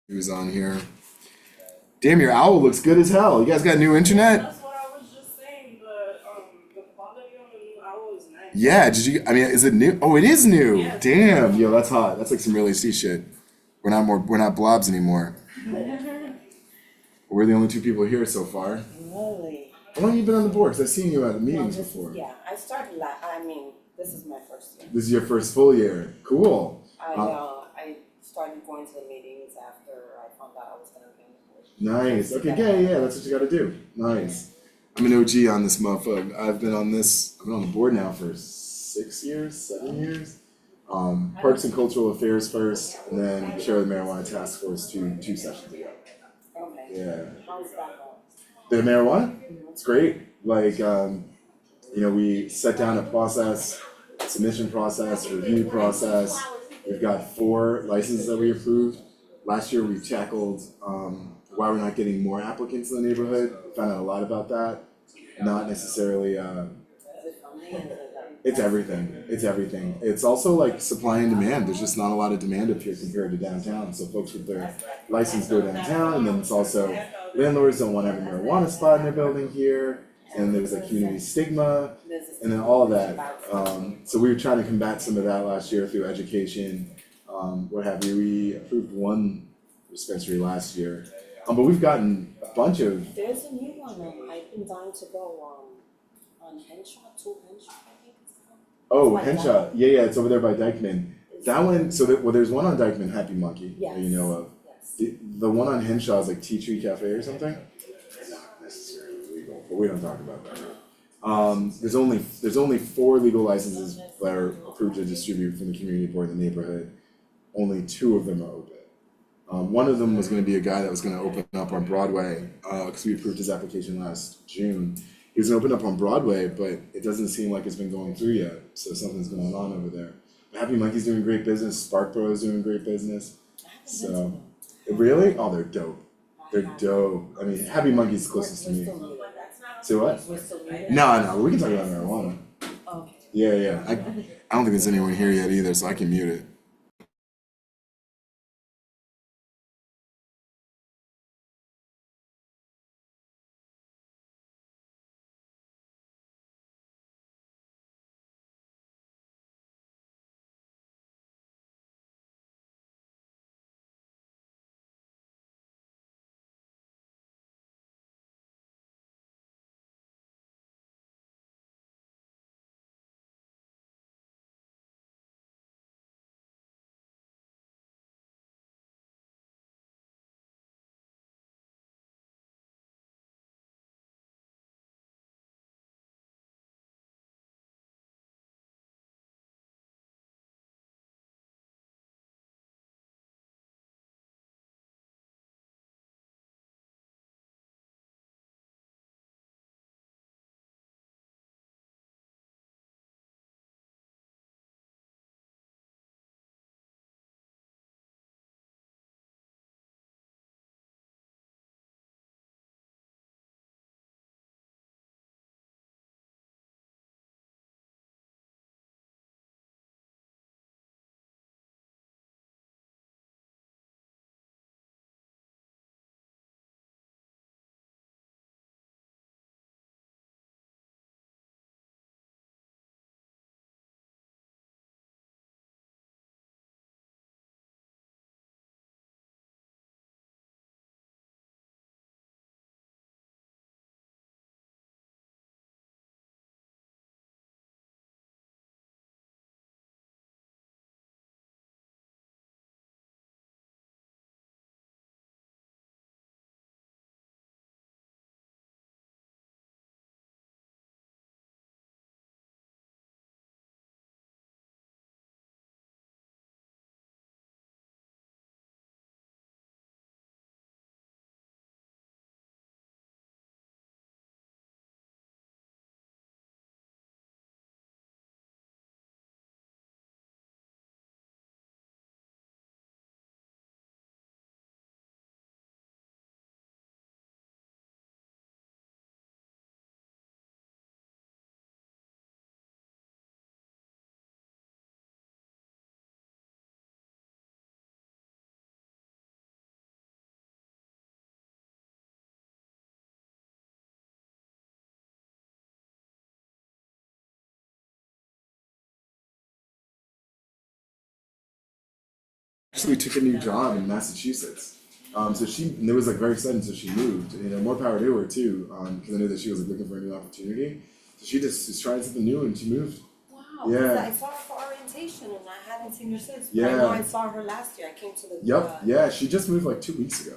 Who's on here? Damn, your owl looks good as hell. You guys got new internet? That's what I was just saying. The quality on the new owl is nice. Yeah, did you? I mean, is it new? Oh, it is new. Yeah. Damn, yo, that's hot. That's like some really C shit. We're not blobs anymore. We're the only two people here so far. Really? How long have you been on the board? 'Cause I've seen you at Well, meetings this before. is, yeah, I started this is my first year. This is your first full year. Cool. I started going to the meetings after I found out I was gonna be on the board. Nice. Okay, yeah. That's what you gotta do. Nice. I'm an OG on this motherfucker. I've been on the board now for 6 years, 7 years. Parks and Cultural Affairs first, and then chair of the Marijuana Taskforce two sessions ago. Okay. Yeah. How's that The marijuana? It's great. Like, we set down a process, submission process, review process. We've got 4 licenses that we approved. Last year we tackled why we're not getting more applicants in the neighborhood. Found out a lot about that. Not necessarily. It's everything. It's everything. It's also like supply and demand. There's just not a lot of demand up here compared to downtown. So folks with their license go downtown, and then it's also landlords don't want to have a marijuana spot in their building here, and there's a community stigma, and then all of that. So we were trying to combat some of that last year through education, what have you. We approved 1 dispensary last year, but we've gotten a bunch of. There's a new one, I've been dying to go, on Henshaw, 2 Henshaw, I think it's called. Oh, It's like Henshaw. Yeah, it's over there by Dykeman. That one. So there's one on Dykeman, Happy Monkey, Yes. that you know of. Yes. The one on Henshaw is like Tea Tree Cafe or something. Not necessarily legal, but we don't talk about that. There's only 4 legal licenses that are approved to distribute from the community board in the neighborhood. Only 2 of them are open. One of them was going to be a guy that was going to open up on Broadway because we approved his application last June. He was going to open up on Broadway, but it doesn't seem like it's been going through yet. So something's going on over there. Happy Monkey's doing great business. Sparkboro is doing great business. I haven't been to So them. really, oh, they're dope. They're dope. I mean, Happy Monkey's closest to We're me. still muted. So what? We're still muted. No, we can talk about marijuana. Okay. Yeah. I don't think there's anyone here yet either, so I can mute it. actually took a new job in Massachusetts. So and it was like very sudden, so she moved. And, more power to her too, because I knew that she was like looking for a new opportunity. So she just tried something new and she moved. Wow, Yeah. I saw her for orientation and I hadn't seen her since. But Yeah. I know I saw her last year. I came to the Yep. Yeah, she just moved like 2 weeks ago.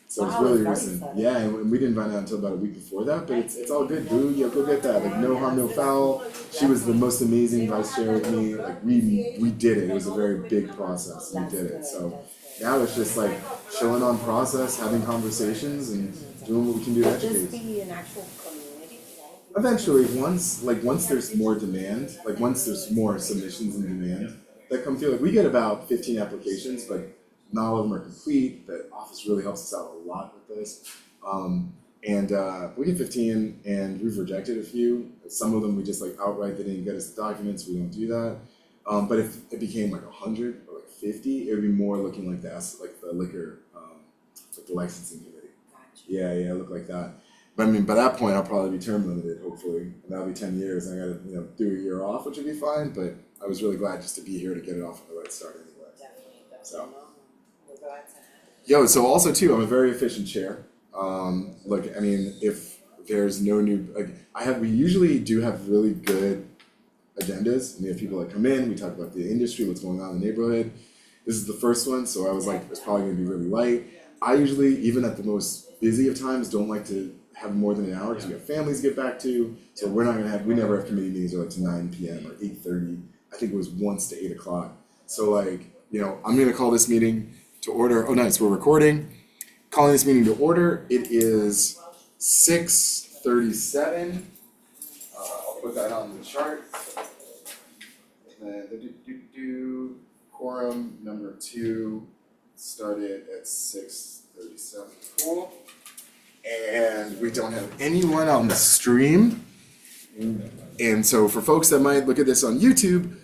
So wow, it's really very recent. sudden. Yeah, and we didn't find out until about a week before that, but it's all good, boo. Yeah, go get that. Like no harm, no foul. She was the most amazing vice chair with me. Like we did it. It was a very big process. We did it. So now it's just like chilling on process, having conversations, and doing what we can do to Would this educate. be an actual community? Eventually, once there's more demand, like once there's more submissions and demand that come through, like we get about 15 applications, but not all of them are complete. The office really helps us out a lot with this. And we get 15 and we've rejected a few. Some of them we just like outright, they didn't get us the documents, we don't do that. But if it became like 100 or like 50, it would be more looking like the liquor, like the licensing committee. Gotcha. Yeah, look like that. But I mean, by that point, I'll probably be term limited, hopefully. And that'll be 10 years. And I gotta, do a year off, which would be fine. But I was really glad just to be here to get it off on the right start anyway. Definitely. So. We're glad to have Yo, so also too, I'm a very efficient chair. Look, I mean, if there's no new, like, we usually do have really good agendas. And we have people that come in, we talk about the industry, what's going on in the neighborhood. This is the first one, so I was like, it's probably gonna be really light. I usually, even at the most busy of times, don't like to have more than an hour because we have families to get back to. So we never have committee meetings like to 9 p.m. or 8:30. I think it was once to 8 o'clock. So like, I'm gonna call this meeting to order. Oh, nice, we're recording. Calling this meeting to order. It is 6:37. I'll put that on the chart. And then quorum number 2 started at 6:37. Cool. And we don't have anyone on the stream. And so for folks that might look at this on YouTube,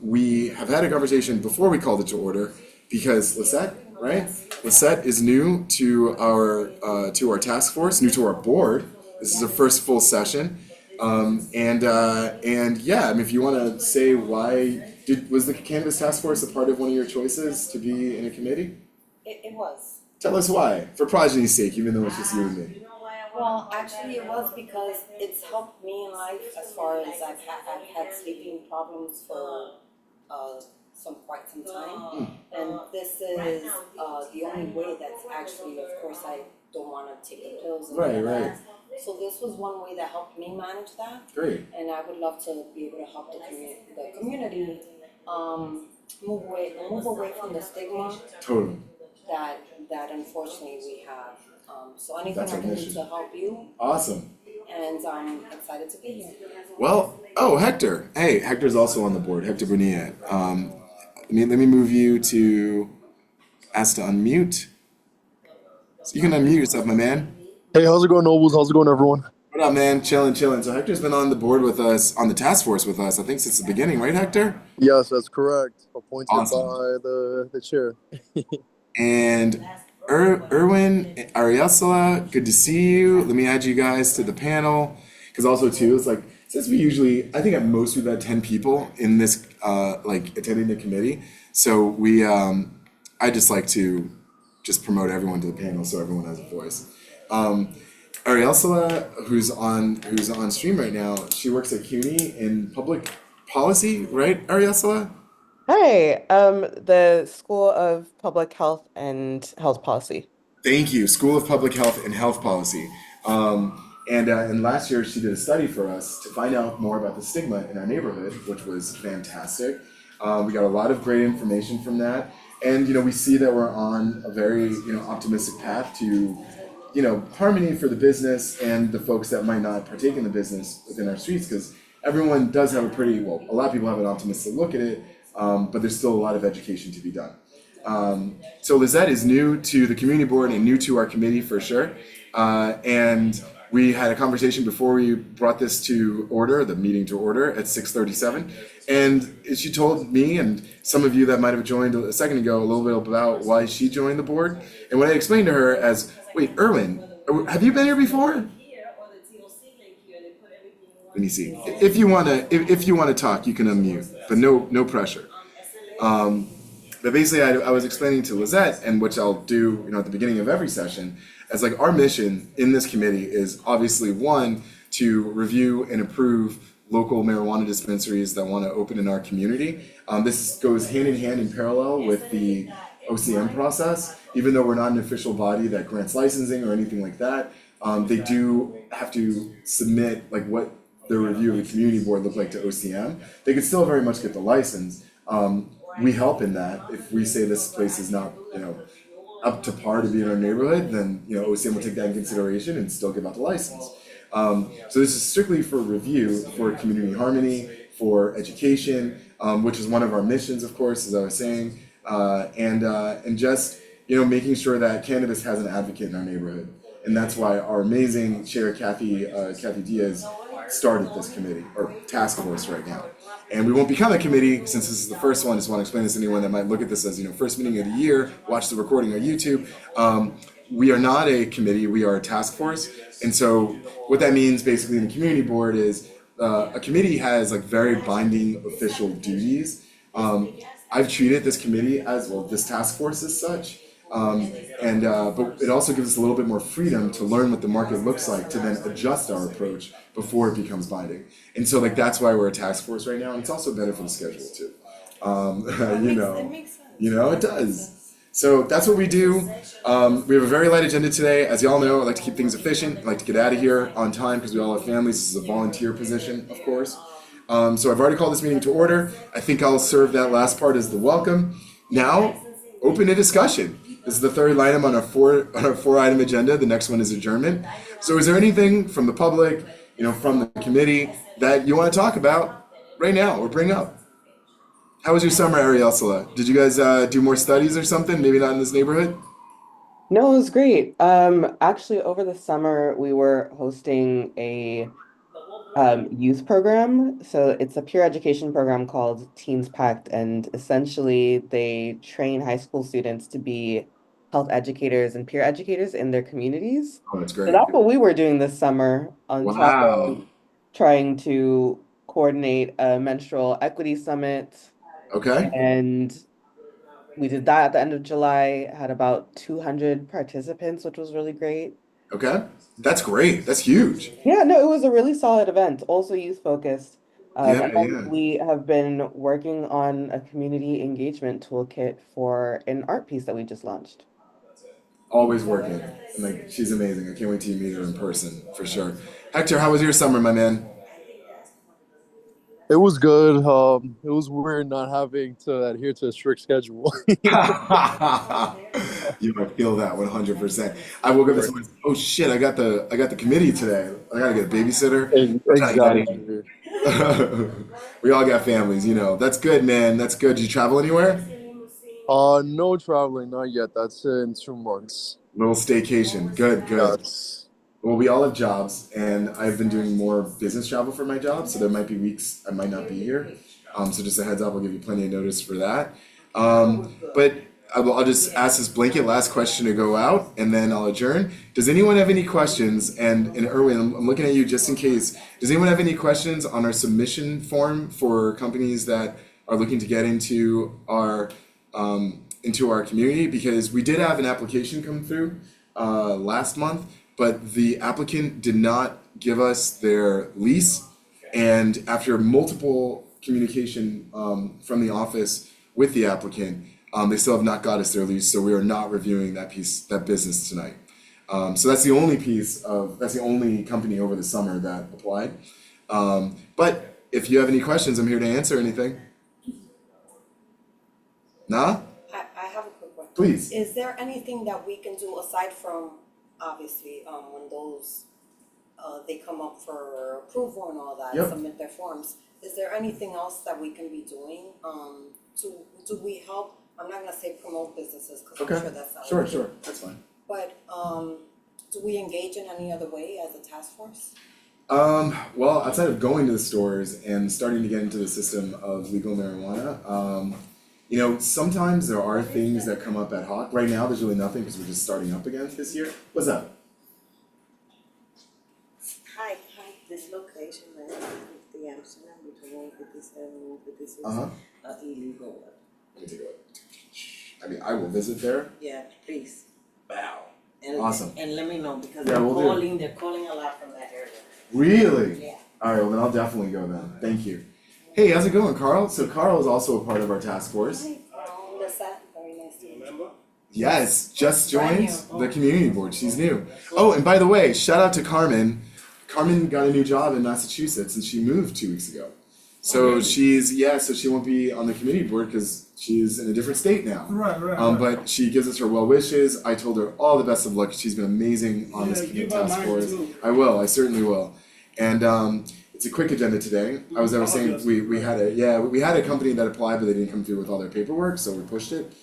we have had a conversation before we called it to order because Lisette, right? Lisette is new to our task force, new to our board. This is her first full session. And yeah, I mean, if you want to say why, was the Cannabis Taskforce a part of one of your choices to be in a committee? It was. Tell us why, for progeny's sake, even though it's just you and me. Well, actually, it was because it's helped me in life as far as I've had sleeping problems for quite some time, and this is the only way that's actually, of course, I don't want to take the pills. And Right. So this was one way that helped me manage that. Great. And I would love to be able to help the community move away from the stigma. Totally. That unfortunately we have. So anything That's I our can do mission. to help you, Awesome. and I'm excited to be here. Well, Hector. Hey, Hector's also on the board. Hector Bonilla. Let me move you to ask to unmute. So you can unmute yourself, my man. Hey, how's it going, Nobles? How's it going, everyone? What up, man? Chilling. So Hector's been on the board with us, on the task force with us, I think since the beginning, right, Hector? Yes, that's correct. Appointed Awesome. by the chair. And Erwin, Ariasala, good to see you. Let me add you guys to the panel. Because also, too, it's like, since we usually, I think at most we've had 10 people in this, attending the committee. So I just like to just promote everyone to the panel so everyone has a voice. Ariasala, who's on stream right now, she works at CUNY in public policy, right, Ariasala? Hi, the School of Public Health and Health Policy. Thank you, School of Public Health and Health Policy. And last year she did a study for us to find out more about the stigma in our neighborhood, which was fantastic. We got a lot of great information from that. And, we see that we're on a very, optimistic path to, harmony for the business and the folks that might not partake in the business within our streets, because everyone does have a lot of people have an optimistic look at it, but there's still a lot of education to be done. So Lizette is new to the community board and new to our committee for sure. And we had a conversation before we brought this to order, the meeting to order at 6:37. And she told me and some of you that might have joined a second ago a little bit about why she joined the board. And when I explained to her as, wait, Erwin, have you been here before? Let me see. If you wanna talk, you can unmute, but no pressure. But basically, I was explaining to Lizette, and which I'll do, at the beginning of every session, as like our mission in this committee is obviously one, to review and approve local marijuana dispensaries that want to open in our community. This goes hand in hand in parallel with the OCM process. Even though we're not an official body that grants licensing or anything like that, they do have to submit like what their review of the community board looked like to OCM. They could still very much get the license. We help in that. If we say this place is not, up to par to be in our neighborhood, then OCM will take that in consideration and still give out the license. So this is strictly for review, for community harmony, for education, which is one of our missions, of course, as I was saying, and just making sure that cannabis has an advocate in our neighborhood, and that's why our amazing chair Kathy Diaz started this committee or task force right now. And we won't become a committee since this is the first one. I just want to explain this to anyone that might look at this as first meeting of the year, watch the recording on YouTube. We are not a committee, we are a task force. And so what that means basically in the community board is a committee has like very binding official duties. I've treated this committee as well, this task force as such. But it also gives us a little bit more freedom to learn what the market looks like to then adjust our approach before it becomes binding. And so like that's why we're a task force right now, and it's also better for the schedule too. It makes sense. It does. So that's what we do. We have a very light agenda today. As y'all know, I like to keep things efficient. I like to get out of here on time because we all have families. This is a volunteer position, of course. So I've already called this meeting to order. I think I'll serve that last part as the welcome. Now, open a discussion. This is the third item on our four item agenda. The next one is adjournment. So is there anything from the public, from the committee that you want to talk about right now or bring up? How was your summer, Arielsala? Did you guys do more studies or something? Maybe not in this neighborhood? No, it was great. Actually, over the summer, we were hosting a youth program. So it's a peer education program called Teens Pact, and essentially they train high school students to be health educators and peer educators in their communities. Oh, that's So great. that's what we were doing this summer on top of Wow. trying to coordinate a menstrual equity summit. Okay. And we did that at the end of July, had about 200 participants, which was really great. Okay. That's great. That's huge. Yeah, no, it was a really solid event, also youth focused. Yeah, And then yeah. we have been working on a community engagement toolkit for an art piece that we just launched. Always working. And like she's amazing. I can't wait till you meet her in person for sure. Hector, how was your summer, my man? It was good. It was weird not having to adhere to a strict schedule. You might feel that 100%. I woke up this morning. Oh shit! I got the committee today. I gotta get a babysitter. I gotta get Exactly. We all got families, That's good, man. That's good. Did you travel anywhere? No traveling, not yet. That's in 2 months. Little staycation. Good, good. Yes. Well, we all have jobs, and I've been doing more business travel for my job, so there might be weeks I might not be here. So just a heads up, I'll give you plenty of notice for that. But I'll just ask this blanket last question to go out, and then I'll adjourn. Does anyone have any questions? And Erwin, I'm looking at you just in case. Does anyone have any questions on our submission form for companies that are looking to get into our community? Because we did have an application come through last month, but the applicant did not give us their lease, and after multiple communication from the office with the applicant, they still have not got us their lease, so we are not reviewing that business tonight. So that's the only company over the summer that applied. But if you have any questions, I'm here to answer anything. Nah? I have a quick one. Please. Is there anything that we can do aside from, obviously, when those, they come up for approval and all that, Yep. submit their forms? Is there anything else that we can be doing, do we help, I'm not gonna say promote businesses, cause I'm Okay. sure that's not. Sure, that's fine. But, do we engage in any other way as a task force? Well, outside of going to the stores and starting to get into the system of legal marijuana, sometimes there are things that come up ad hoc. Right now, there's really nothing because we're just starting up again this year. What's up? Hi, this location, right, 50 Amsterdam, between 157 and 156, Uh-huh. illegal. Let me take a look. I mean, I will visit there. Yeah, please. Wow. And, Awesome. And let me know because Yeah, they're we'll do. they're calling a lot from that area. Really? Yeah. Alright, well then I'll definitely go then. Thank you. Hey, how's it going, Carl? So Carl is also a part of our task force. Hi, Lisa, very nice to meet you. Remember? Yes, just joined Brand the community board. She's new. Oh, and by the way, shout out to Carmen. Carmen got a new job in Massachusetts and she moved 2 weeks ago. So so she won't be on the community board because she's in a different state now. Right. But she gives us her well wishes. I told her all the best of luck. She's been amazing on this community give her task mine force. too. I certainly will. And it's a quick agenda today. I was saying we had a company that applied but they didn't come through with all their paperwork, so we pushed it.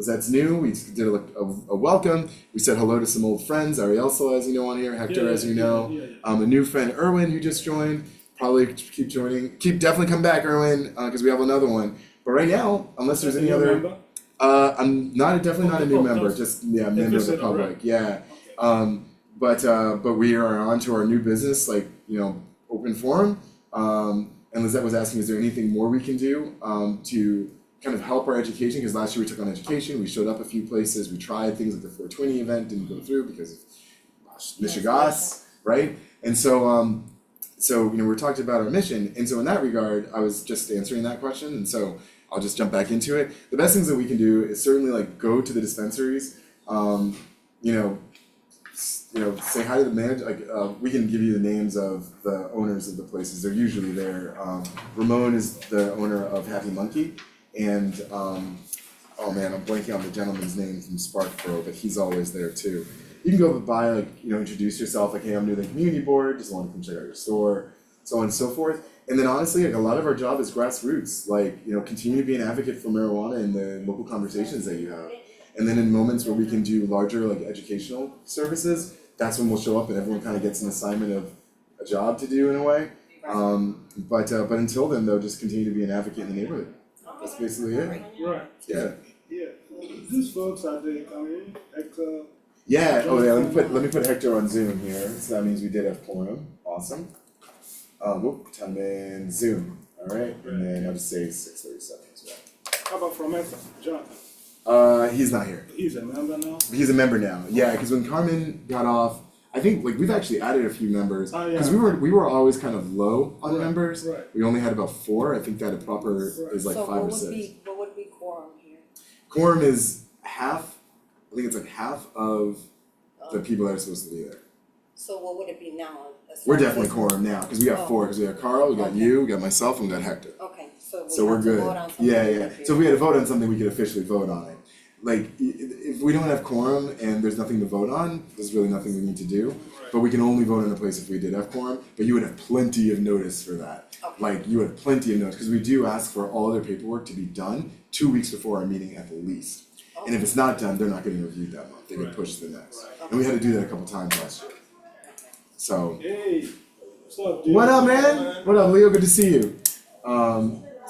That's new. We did a welcome. We said hello to some old friends. Arielsa, as you know, on here. Hector, as you know. A new friend, Erwin, who just joined. Probably keep joining. Definitely come back, Erwin, because we have another one. But right now, unless there's any other, Member? I'm definitely not a new member. Just member of the public. Yeah. But we are on to our new business, open forum. And Lizette was asking, is there anything more we can do to kind of help our education? Because last year we took on education, we showed up a few places, we tried things like the 420 event, didn't go through because of Michigas, right? And so we're talking about our mission, and so in that regard, I was just answering that question, and so I'll just jump back into it. The best things that we can do is certainly go to the dispensaries, say hi to the manager. We can give you the names of the owners of the places. They're usually there. Ramon is the owner of Happy Monkey, and oh man, I'm blanking on the gentleman's name from Sparkboro, but he's always there too. You can go by, introduce yourself, hey, I'm new to the community board, just want to come check out your store, so on and so forth. And then honestly, a lot of our job is grassroots, continue to be an advocate for marijuana in the local conversations that you have. And then in moments where we can do larger, educational services, that's when we'll show up and everyone kind of gets an assignment of a job to do in a way. But until then, though, just continue to be an advocate in the neighborhood. That's basically it. Right. Yeah. Yeah. These folks are they coming? Yeah. Oh yeah. Let me put Hector on Zoom here. So that means we did have quorum. Awesome. Time in Zoom. All right. And then I'll just say 6:37 as well. How about from Echo? John? He's not here. He's a member now? He's a member now. Yeah, because when Carmen got off, I think we've actually added a few members. Oh, yeah. Because we were always kind of low on members. Right. We only had about 4. I think that a proper is like 5 or 6. What would be quorum here? Quorum is half. I think it's half of the people that are supposed to be there. So what would it be now? We're definitely quorum now because we got 4. Because we got Carl, we got you, we got myself, and we got Hector. Okay, so So we're good. Yeah. So if we had to vote on something, we could officially vote on it. If we don't have quorum and there's nothing to vote on, there's really nothing we need to do. But we can only vote in a place if we did have quorum. But you would have plenty of notice for that. Okay. You would have plenty of notice because we do ask for all other paperwork to be done 2 weeks before our meeting at the least. And if it's not done, they're not getting reviewed that month. They get pushed to the next. And we had to do that a couple times last year. So. Hey, what's up, dude? What up, man? What up, Leo? Good to see you.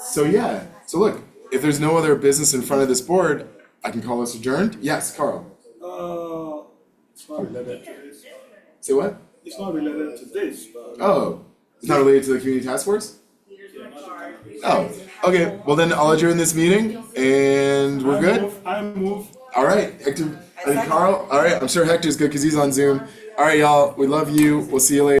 So look, if there's no other business in front of this board, I can call us adjourned. Yes, Carl. It's not related to this. Say what? It's not related to this, but Oh, it's not related to the community task force? Oh, okay. Well then, I'll adjourn this meeting, and we're good. I move. All right, Hector and Carl. All right, I'm sure Hector's good because he's on Zoom. All right, y'all. We love you. We'll see you later.